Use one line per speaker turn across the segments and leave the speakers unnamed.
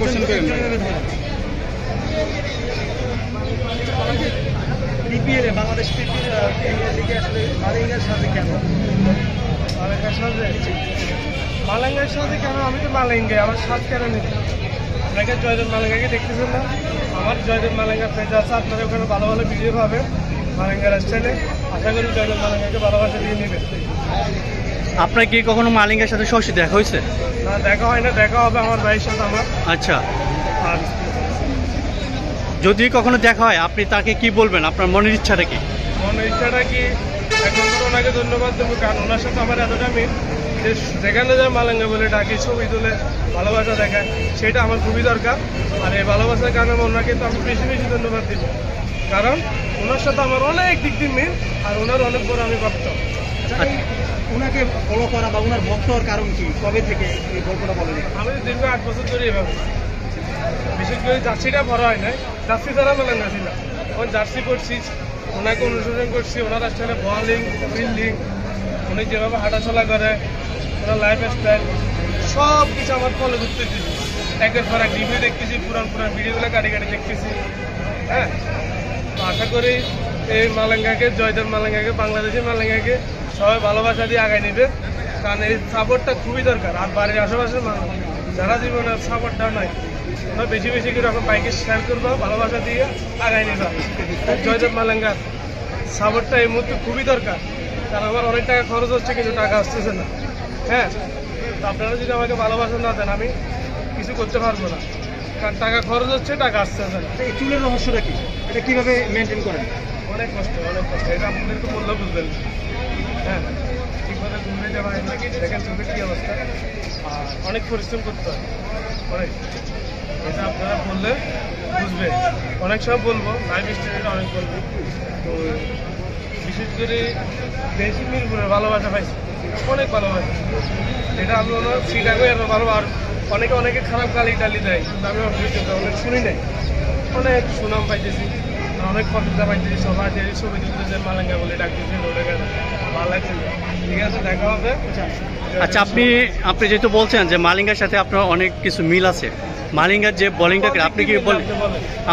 Question করেন
PPL Bangladesh premier লিগে আসলে মালিঙ্গার সাথে কেন মালাঙ্গার সাথে কেন? আমি তো মালিঙ্গে, আমার সাথ কেন নিতে? আপনাকে জয়দেব মালিঙ্গাকে দেখতেছেন না? আমার জয়দেব মালিঙ্গা পেজ আছে, আপনারা ওখানে ভালো ভালো ভিডিও পাবেন মালিঙ্গার স্টাইলে। আশা করি জয়দেব মালিঙ্গাকে ভালোবাসা দিয়ে নেবেন।
আপনার কি কখনো মালিঙ্গার সাথে সরাসরি দেখা হয়েছে?
না, দেখা হয় না, দেখা হবে আমার ভাইয়ের সাথে আমার।
আচ্ছা,
আর যদি কখনো দেখা হয় আপনি তাকে কি বলবেন? আপনার মনের ইচ্ছাটা কি? মনের ইচ্ছাটা কি এখন ওনাকে ধন্যবাদ দেবো, কারণ ওনার সাথে আমার এতটা মিল যে যেখানে যায় মালাঙ্গা বলে ডাকি, ছবি তুলে ভালোবাসা দেখায়, সেটা আমার খুবই দরকার। আর এই ভালোবাসার কারণে ওনাকে তো আমি বেশি বেশি ধন্যবাদ দিব, কারণ ওনার সাথে আমার অনেক দিক দিয়ে মিল, আর ওনার অনেক বড় আমি ভক্ত।
ওনাকে ফলো করা বা ওনার ভক্ত হওয়ার কারণ কি? কবে থেকে এই গল্পটা বলেন?
আমি দীর্ঘ 8 বছর ধরে এভাবে, বিশেষ করে জার্সিটা ভরা হয় নাই, জার্সি ছাড়া মালাঙ্গা ছিল। ওই জার্সি পড়ছি, ওনাকে অনুসরণ করছি, ওনার আসলে বলিং ফিল্ডিং, উনি যেভাবে হাঁটাচলা করে, ওনার লাইফ স্টাইল সব কিছু আমার ফলো করতেছি। একের পর এক রিভিউ দেখতেছি, পুরান ভিডিওগুলো কাটি কাটি দেখতেছি। হ্যাঁ, তো আশা করি এই মালাঙ্গাকে, জয়দেব মালাঙ্গাকে, বাংলাদেশের মালাঙ্গাকে সবাই ভালোবাসা দিয়ে আগায় নেবে, কারণ এই সাপোর্টটা খুবই দরকার। আর বাড়ির আশেপাশের মানুষ যারা জীবনের সাপোর্টটা নাই, ওরা বেশি বেশি করে রকম বাইকে শেয়ার করবো, ভালোবাসা দিয়ে আগায় নিবা। জয়দেব মালাঙ্গার সাপোর্টটা এই মুহূর্তে খুবই দরকার, কারণ আমার অনেক টাকা খরচ হচ্ছে, কিন্তু টাকা আসতেছে না। হ্যাঁ, তো আপনারা যদি আমাকে ভালোবাসা না দেন, আমি কিছু করতে পারবো না, কারণ টাকা খরচ হচ্ছে, টাকা আসতেছে না।
এই চুলের রহস্যটা কি? এটা কিভাবে মেনটেন করেন?
অনেক কষ্ট, অনেক কষ্ট, এটা আপনাদেরকে বললেও বুঝবেন। হ্যাঁ, ঠিকভাবে ঘুরে যাওয়া দেখেন চোখের কী অবস্থা, আর অনেক পরিশ্রম করতে হয় অনেক, এটা আপনারা বললে বুঝবে। অনেক সময় বলবো, লাইফ স্টাইলটা অনেক বলবো। তো বিশেষ করে দেশি মিরপুরের ভালোবাসা পাইছি, অনেক ভালোবাসা। এটা আমি ওনার সিটাকে এত ভালো, আর অনেকে খারাপ গালি টালি দেয়, কিন্তু আমি অনেক শুনি নাই, অনেক সুনাম পাইতেছি, অনেক কবিতা পাইতেছি। সবাই যে ছবি তুলতেছে, মালাঙ্গা বলে ডাকতেছে, রোডে গেলে ভালো লাগছে। ঠিক আছে, দেখা হবে।
আচ্ছা, আপনি যেহেতু বলছেন যে মালিঙ্গার সাথে আপনার অনেক কিছু মিল আছে, মালিঙ্গার যে বোলিংটা করে আপনি কি বলেন,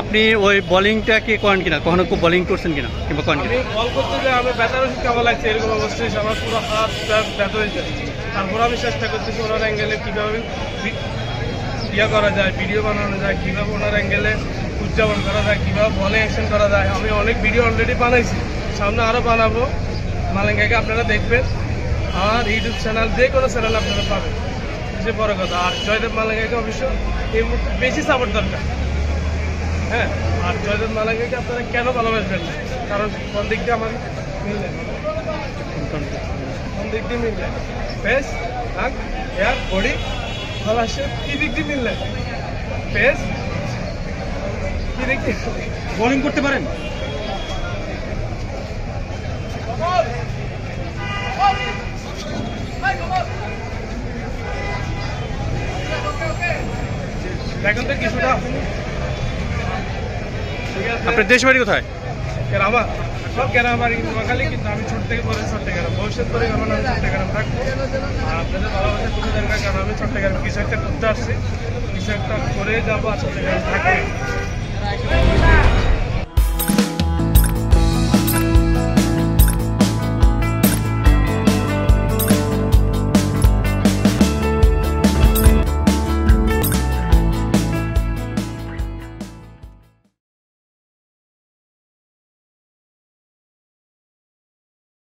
আপনি ওই বোলিংটা কি করেন কিনা? কখনো খুব বোলিং করছেন কিনা কিংবা করেন কিনা?
বল করতে যে আমি ব্যথার ওষুধ খাওয়া লাগছে, এরকম অবস্থা হয়েছে, আমার পুরো হাত ব্যথা হয়েছে। তারপর আমি চেষ্টা করতেছি ওনার অ্যাঙ্গেলে কীভাবে করা যায়, ভিডিও বানানো যায়, কীভাবে ওনার অ্যাঙ্গেলে উদযাপন করা যায়, কীভাবে বলে অ্যাকশন করা যায়। আমি অনেক ভিডিও অলরেডি বানাইছি, সামনে আরও বানাবো। মালাঙ্গাকে আপনারা দেখবেন, আর ইউটিউব চ্যানেল, যে কোনো চ্যানেল আপনারা পাবেন, যে বড় কথা। আর জয়দেব মালাঙ্গাকে অবশ্য এই মুহূর্তে বেশি সাপোর্ট দরকার। হ্যাঁ, আর জয়দেব মালাঙ্গাকে আপনারা কেন ভালোবাসবেন না? কারণ কোন দিক দিয়ে আমার মিললেন, কোন দিক দিয়ে মিললেন, ফেস, নাক, হেয়ার, বডি, ভালোবাসে, কি দিক দিয়ে মিললেন? ফেস, কি দিক দিয়ে?
বোলিং করতে পারেন?
দেখেন তো কিছুটা। ঠিক আছে,
আপনার দেশ বাড়ি কোথায়?
গ্রামা, সব গ্রামার নোয়াখালী, কিন্তু আমি ছোট থেকে পরে চট্টগ্রাম, ভবিষ্যৎ পরিকল্পনা আমি চট্টগ্রাম থাকবো। আর আপনাদের ভালোবাসা খুবই দরকার, কারণ আমি চট্টগ্রাম কিছু একটা করতে আসছি, কিছু একটা করে যাবো, আর চট্টগ্রাম থাকবো।